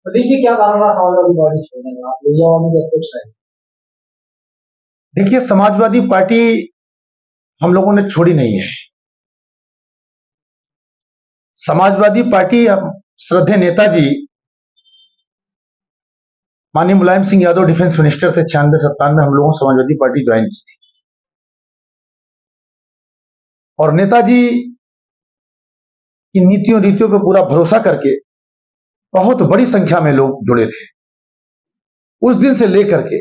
प्रदीप जी, क्या कारण रहा समाजवादी पार्टी छोड़ने का? आप लोहिया वालों के अध्यक्ष रहे। देखिए, समाजवादी पार्टी हम लोगों ने छोड़ी नहीं है। समाजवादी पार्टी श्रद्धेय नेताजी माननीय मुलायम सिंह यादव डिफेंस मिनिस्टर थे 96-97 में, हम लोगों ने समाजवादी पार्टी ज्वाइन की थी। और नेताजी की नीतियों रीतियों पर पूरा भरोसा करके बहुत बड़ी संख्या में लोग जुड़े थे। उस दिन से लेकर के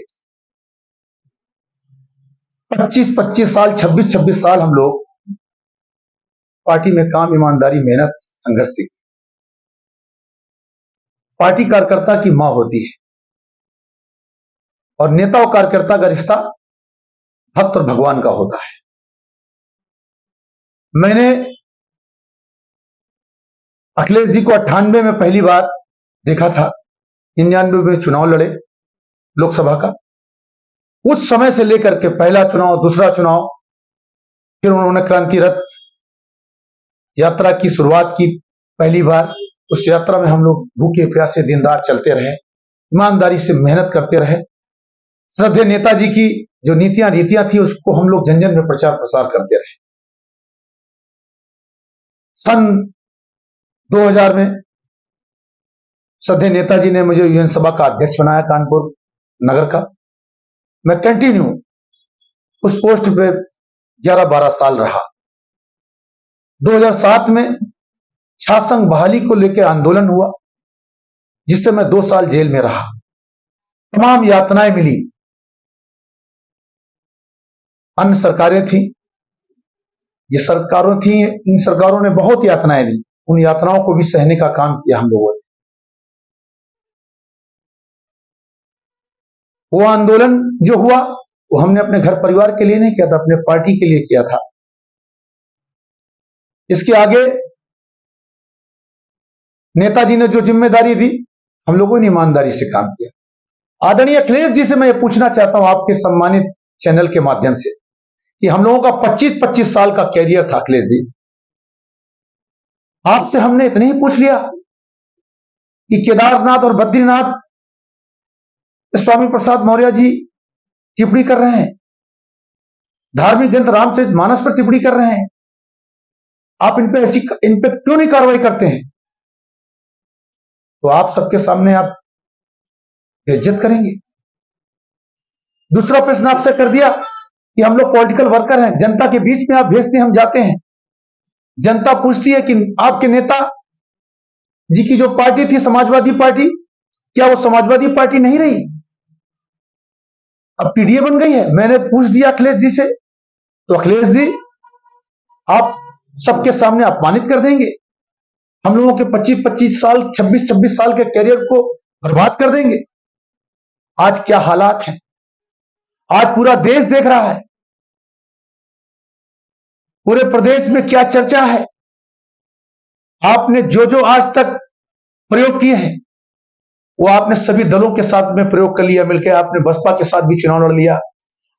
25-25 साल, 26-26 साल हम लोग पार्टी में काम, ईमानदारी, मेहनत, संघर्ष से। पार्टी कार्यकर्ता की मां होती है और नेता और कार्यकर्ता का रिश्ता भक्त और भगवान का होता है। मैंने अखिलेश जी को 98 में पहली बार देखा था, 99 में चुनाव लड़े लोकसभा का। उस समय से लेकर के पहला चुनाव, दूसरा चुनाव, फिर उन्होंने क्रांति रथ यात्रा की शुरुआत की पहली बार। उस यात्रा में हम लोग भूखे प्यासे दिन रात चलते रहे, ईमानदारी से मेहनत करते रहे। श्रद्धेय नेताजी की जो नीतियां रीतियां थी उसको हम लोग जन जन में प्रचार प्रसार करते रहे। सन 2000 में श्रद्धेय नेताजी ने मुझे यूएन सभा का अध्यक्ष बनाया कानपुर नगर का। मैं कंटिन्यू उस पोस्ट पे 11-12 साल रहा। 2007 में छात्र बहाली को लेकर आंदोलन हुआ, जिससे मैं 2 साल जेल में रहा। तमाम यातनाएं मिली, अन्य सरकारें थी, ये सरकारों थी, इन सरकारों ने बहुत यातनाएं दी। उन यातनाओं को भी सहने का काम किया हम लोगों ने। वो आंदोलन जो हुआ वो हमने अपने घर परिवार के लिए नहीं किया था, अपने पार्टी के लिए किया था। इसके आगे नेताजी ने जो जिम्मेदारी दी, हम लोगों ने ईमानदारी से काम किया। आदरणीय अखिलेश जी से मैं ये पूछना चाहता हूं आपके सम्मानित चैनल के माध्यम से कि हम लोगों का 25-25 साल का कैरियर था। अखिलेश जी, आपसे हमने इतने ही पूछ लिया कि केदारनाथ और बद्रीनाथ स्वामी प्रसाद मौर्य जी टिप्पणी कर रहे हैं, धार्मिक ग्रंथ रामचरितमानस पर टिप्पणी कर रहे हैं, आप इन पे क्यों नहीं कार्रवाई करते हैं? तो आप सबके सामने आप बेइज्जत करेंगे। दूसरा प्रश्न आपसे कर दिया कि हम लोग पॉलिटिकल वर्कर हैं, जनता के बीच में आप भेजते हैं, हम जाते हैं, जनता पूछती है कि आपके नेता जी की जो पार्टी थी समाजवादी पार्टी, क्या वो समाजवादी पार्टी नहीं रही, अब पीडीए बन गई है? मैंने पूछ दिया अखिलेश जी से, तो अखिलेश जी आप सबके सामने अपमानित कर देंगे, हम लोगों के 25-25 साल, 26-26 साल के कैरियर को बर्बाद कर देंगे। आज क्या हालात हैं, आज पूरा देश देख रहा है, पूरे प्रदेश में क्या चर्चा है। आपने जो जो आज तक प्रयोग किए हैं वो आपने सभी दलों के साथ में प्रयोग कर लिया, मिलकर आपने बसपा के साथ भी चुनाव लड़ लिया,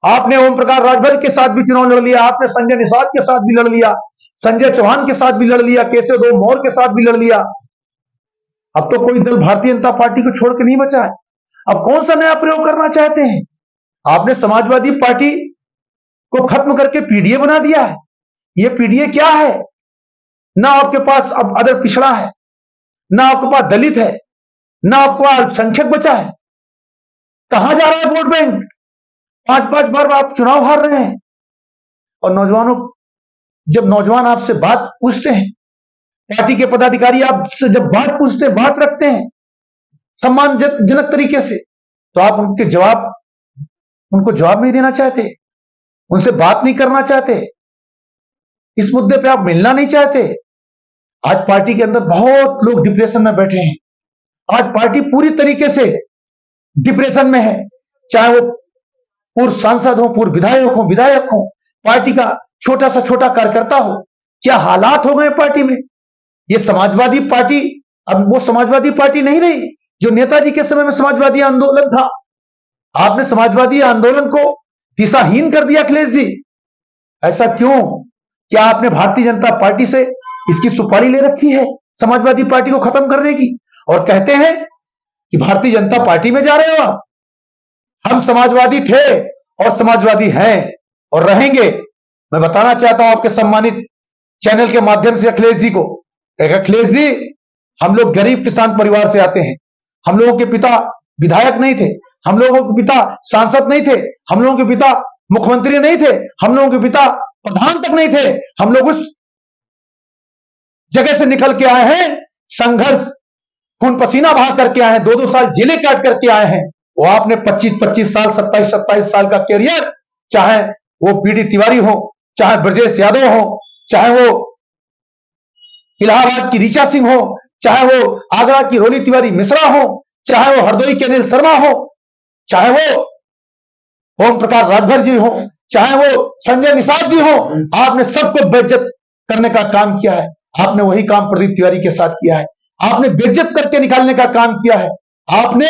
आपने ओम प्रकाश राजभर के साथ भी चुनाव लड़ लिया, आपने संजय निषाद के साथ भी लड़ लिया, संजय चौहान के साथ भी लड़ लिया, केशव मौर्य के साथ भी लड़ लिया। अब तो कोई दल भारतीय जनता पार्टी को छोड़ के नहीं बचा है। अब कौन सा नया प्रयोग करना चाहते हैं? आपने समाजवादी पार्टी को खत्म करके पीडीए बना दिया है। ये पीडीए क्या है? ना आपके पास अब अदर पिछड़ा है, ना आपके पास दलित है, ना आपको अल्पसंख्यक बचा है। कहां जा रहा है वोट बैंक? 5-5 बार आप चुनाव हार रहे हैं। और नौजवानों, जब नौजवान आपसे बात पूछते हैं, पार्टी के पदाधिकारी आपसे जब बात पूछते हैं, बात रखते हैं सम्मानजनक तरीके से, तो आप उनको जवाब नहीं देना चाहते, उनसे बात नहीं करना चाहते, इस मुद्दे पे आप मिलना नहीं चाहते। आज पार्टी के अंदर बहुत लोग डिप्रेशन में बैठे हैं। आज पार्टी पूरी तरीके से डिप्रेशन में है, चाहे वो पूर्व सांसद हो, पूर्व विधायक हो, पार्टी का छोटा सा छोटा कार्यकर्ता हो। क्या हालात हो गए पार्टी में। ये समाजवादी पार्टी अब वो समाजवादी पार्टी नहीं रही जो नेताजी के समय में समाजवादी आंदोलन था। आपने समाजवादी आंदोलन को दिशाहीन कर दिया अखिलेश जी। ऐसा क्यों? क्या आपने भारतीय जनता पार्टी से इसकी सुपारी ले रखी है समाजवादी पार्टी को खत्म करने की? और कहते हैं कि भारतीय जनता पार्टी में जा रहे हो आप? हम समाजवादी थे और समाजवादी हैं और रहेंगे। मैं बताना चाहता हूं आपके सम्मानित चैनल के माध्यम से अखिलेश जी को, अखिलेश जी, हम लोग गरीब किसान परिवार से आते हैं। हम लोगों के पिता विधायक नहीं थे, हम लोगों के पिता सांसद नहीं थे, हम लोगों के पिता मुख्यमंत्री नहीं थे, हम लोगों के पिता प्रधान तक नहीं थे। हम लोग उस जगह से निकल के आए हैं, संघर्ष खून पसीना बहा करके आए हैं, 2-2 साल जेलें काट करके आए हैं। वो आपने 25-25 साल, 27-27 साल का कैरियर, चाहे वो पीडी तिवारी हो, चाहे ब्रजेश यादव हो, चाहे वो इलाहाबाद की ऋचा सिंह हो, चाहे वो आगरा की रोली तिवारी मिश्रा हो, चाहे वो हरदोई के अनिल शर्मा हो, चाहे वो ओम प्रकाश राजभर जी हो, चाहे वो संजय निषाद जी हो, आपने सबको बेइज्जत करने का काम किया है। आपने वही काम प्रदीप तिवारी के साथ किया है। आपने बेइज्जत करके निकालने का काम किया है। आपने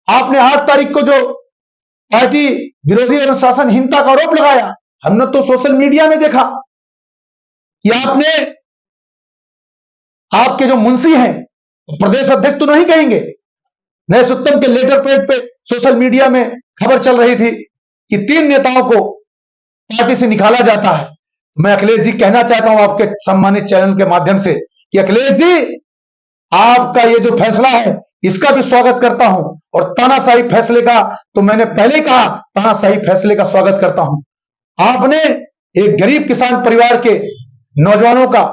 8 तारीख को जो पार्टी विरोधी अनुशासनहीनता का आरोप लगाया, हमने तो सोशल मीडिया में देखा कि आपके जो मुंशी हैं, प्रदेश अध्यक्ष तो नहीं कहेंगे, नरेश उत्तम के लेटर पैड पे सोशल मीडिया में खबर चल रही थी कि 3 नेताओं को पार्टी से निकाला जाता है। मैं अखिलेश जी कहना चाहता हूं आपके सम्मानित चैनल के माध्यम से कि अखिलेश जी, आपका ये जो फैसला है इसका भी स्वागत करता हूं, और तानाशाही फैसले का तो मैंने पहले ही कहा, तानाशाही फैसले का स्वागत करता हूं। आपने एक गरीब किसान परिवार के नौजवानों का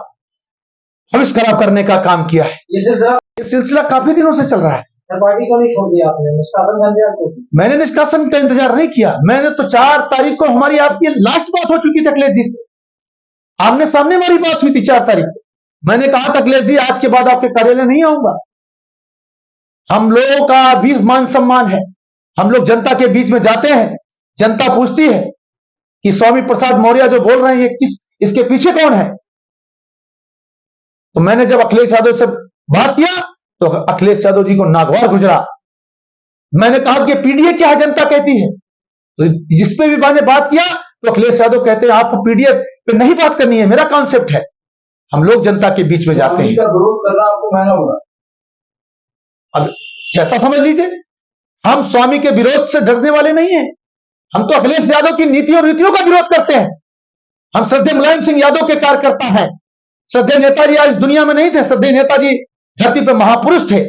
भविष्य खराब करने का काम किया है। ये सिलसिला काफी दिनों से चल रहा है। पार्टी को नहीं छोड़ दिया आपने, निष्कासन का इंतजार क्यों किया? मैंने निष्कासन का इंतजार नहीं किया। मैंने तो 4 तारीख को हमारी आपकी लास्ट बात हो चुकी थी अखिलेश जी से, आमने सामने हमारी बात हुई थी 4 तारीख को। मैंने कहा था अखिलेश जी, आज के बाद आपके कार्यालय नहीं आऊंगा। हम लोगों का भी मान सम्मान है, हम लोग जनता के बीच में जाते हैं, जनता पूछती है कि स्वामी प्रसाद मौर्य जो बोल रहे हैं, ये किस, इसके पीछे कौन है? तो मैंने जब अखिलेश यादव से बात किया तो अखिलेश यादव जी को नागवार गुजरा। मैंने कहा कि पीडीए क्या है, जनता कहती है। तो जिस पे भी मैंने बात किया तो अखिलेश यादव कहते हैं आपको पीडीए पे नहीं बात करनी है, मेरा कॉन्सेप्ट है। हम लोग जनता के बीच में जाते हैं। विरोध करना आपको महंगा होगा। अब जैसा समझ लीजिए, हम स्वामी के विरोध से डरने वाले नहीं हैं। हम तो अखिलेश यादव की नीति और रीतियों का विरोध करते हैं। हम श्रद्धेय मुलायम सिंह यादव के कार्यकर्ता हैं। श्रद्धेय नेताजी आज दुनिया में नहीं थे, श्रद्धेय नेताजी धरती पर महापुरुष थे।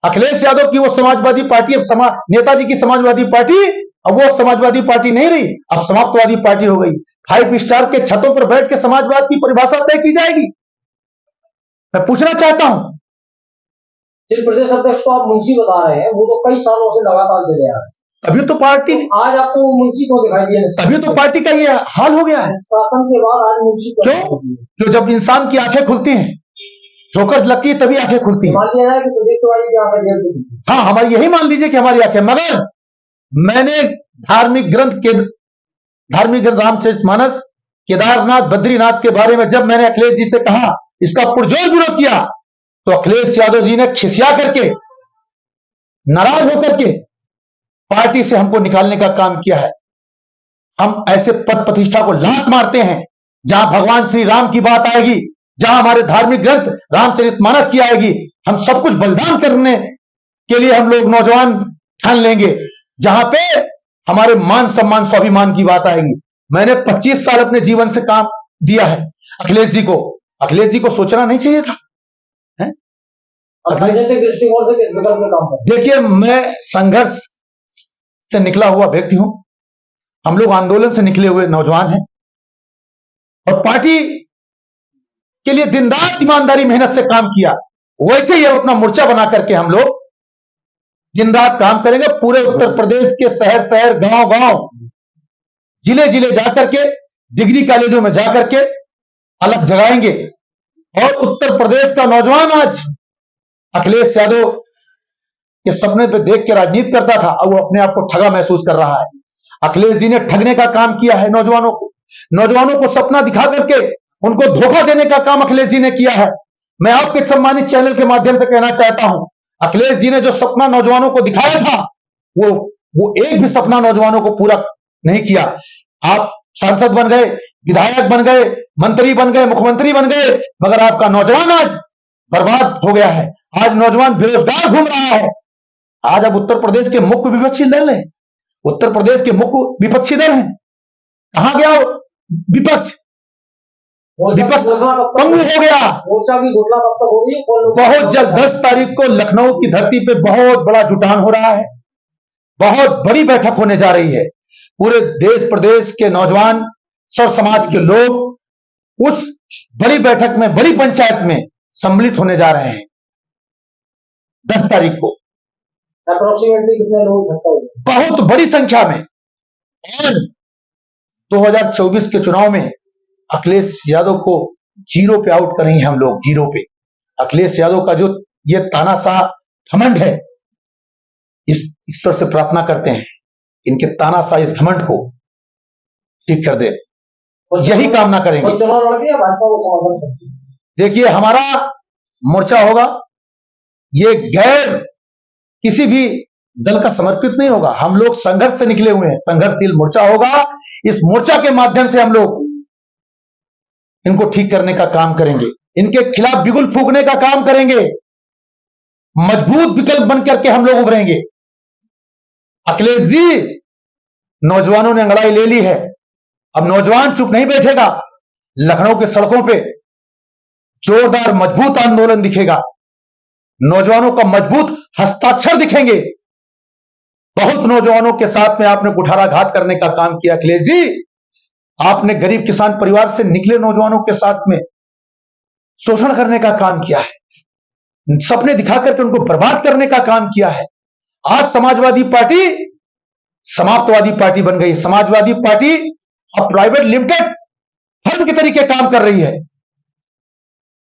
अखिलेश यादव की वो समाजवादी पार्टी, अब नेताजी की समाजवादी पार्टी, अब वो समाजवादी पार्टी नहीं रही, अब समाजवादी पार्टी हो गई। 5 स्टार के छतों पर बैठ के समाजवाद की परिभाषा तय की जाएगी। मैं पूछना चाहता हूं, जिस प्रदेश अध्यक्ष को आप मुंशी बता रहे हैं, वो तो कई सालों से लगातार चले आ रहे हैं। अभी तो पार्टी, आज आपको मुंशी को दिखाई दिया, अभी तो पार्टी का ये हाल हो गया है। निष्कासन के बाद आज मुंशी को क्यों? जब इंसान की आंखें खुलती हैं, ठोकर लगती है, तभी आंखें खुलती हैं। मान लिया जाए कि प्रदीप तिवारी की आंखें जेल से खुली। हाँ, हमारी यही मान लीजिए कि हमारी आंखें, मगर मैंने धार्मिक ग्रंथ रामचरितमानस, केदारनाथ, बद्रीनाथ के बारे में जब मैंने अखिलेश जी से कहा, इसका पुरजोर विरोध किया, तो अखिलेश यादव जी ने खिसिया करके, नाराज होकर के पार्टी से हमको निकालने का काम किया है। हम ऐसे पद प्रतिष्ठा को लात मारते हैं जहां भगवान श्री राम की बात आएगी, जहां हमारे धार्मिक ग्रंथ रामचरितमानस की आएगी, हम सब कुछ बलिदान करने के लिए हम लोग नौजवान ठान लेंगे। जहां पे हमारे मान सम्मान स्वाभिमान की बात आएगी। मैंने 25 साल अपने जीवन से काम दिया है अखिलेश जी को। अखिलेश जी को सोचना नहीं चाहिए था? राजनीतिक दृष्टिकोण से किस विकल्प में काम कर? देखिए, मैं संघर्ष से निकला हुआ व्यक्ति हूं। हम लोग आंदोलन से निकले हुए नौजवान हैं और पार्टी के लिए दिन रात ईमानदारी मेहनत से काम किया। वैसे ही अपना मोर्चा बना करके हम लोग दिन रात काम करेंगे। पूरे उत्तर प्रदेश के शहर शहर, गांव गांव, जिले जिले जाकर के, डिग्री कॉलेजों में जाकर के अलग जगाएंगे। और उत्तर प्रदेश का नौजवान आज अखिलेश यादव के सपने पे देख के राजनीति करता था, अब वो अपने आप को ठगा महसूस कर रहा है। अखिलेश जी ने ठगने का काम किया है नौजवानों को सपना दिखा करके उनको धोखा देने का काम अखिलेश जी ने किया है। मैं आपके सम्मानित चैनल के माध्यम से कहना चाहता हूं, अखिलेश जी ने जो सपना नौजवानों को दिखाया था, वो एक भी सपना नौजवानों को पूरा नहीं किया। आप सांसद बन गए, विधायक बन गए, मंत्री बन गए, मुख्यमंत्री बन गए, मगर आपका नौजवान आज बर्बाद हो गया है। आज नौजवान बेरोजगार घूम रहा है। आज अब उत्तर प्रदेश के मुख्य विपक्षी दल है, उत्तर प्रदेश के मुख्य विपक्षी दल हैं, कहां गया विपक्ष? विपक्ष पंगु हो गया। मोर्चा की घोषणा कब तक होगी? बहुत जल्द 10 तारीख को लखनऊ की धरती पे बहुत बड़ा जुटान हो रहा है, बहुत बड़ी बैठक होने जा रही है। पूरे देश प्रदेश के नौजवान, सर्व समाज के लोग उस बड़ी बैठक में, बड़ी पंचायत में सम्मिलित होने जा रहे हैं 10 तारीख को। अप्रोक्सीमेटली कितने लोग इकट्ठा होंगे? बहुत बड़ी संख्या में। और 2024 के चुनाव में अखिलेश यादव को जीरो पे आउट करेंगे हम लोग, जीरो पे। अखिलेश यादव का जो ये तानाशाह घमंड है, इस ईश्वर से प्रार्थना करते हैं इनके तानाशाह इस घमंड को ठीक कर दे, यही कामना करेंगे। चुनाव लड़के या भाजपा को समर्थन करते हैं? देखिए, हमारा मोर्चा होगा, ये गैर किसी भी दल का समर्पित नहीं होगा। हम लोग संघर्ष से निकले हुए हैं, संघर्षशील मोर्चा होगा। इस मोर्चा के माध्यम से हम लोग इनको ठीक करने का काम करेंगे, इनके खिलाफ बिगुल फूंकने का काम करेंगे, मजबूत विकल्प बन करके हम लोग उभरेंगे। अखिलेश जी, नौजवानों ने अंगड़ाई ले ली है, अब नौजवान चुप नहीं बैठेगा। लखनऊ के सड़कों पे जोरदार मजबूत आंदोलन दिखेगा, नौजवानों का मजबूत हस्ताक्षर दिखेंगे। बहुत नौजवानों के साथ में आपने कुठाराघात करने का काम किया अखिलेश जी। आपने गरीब किसान परिवार से निकले नौजवानों के साथ में शोषण करने का काम किया है, सपने दिखा करके उनको बर्बाद करने का काम किया है। आज समाजवादी पार्टी समाप्तवादी पार्टी बन गई। समाजवादी पार्टी अब प्राइवेट लिमिटेड फर्म के तरीके काम कर रही है।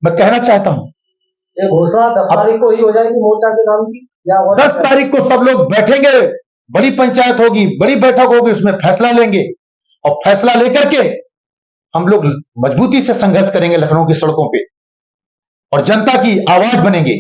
मैं कहना चाहता हूं, ये घोषणा 10 तारीख को ही हो जाएगी मोर्चा के नाम की, या 10 तारीख को सब लोग बैठेंगे, बड़ी पंचायत होगी, बड़ी बैठक होगी, उसमें फैसला लेंगे और फैसला लेकर के हम लोग मजबूती से संघर्ष करेंगे लखनऊ की सड़कों पे और जनता की आवाज बनेंगे।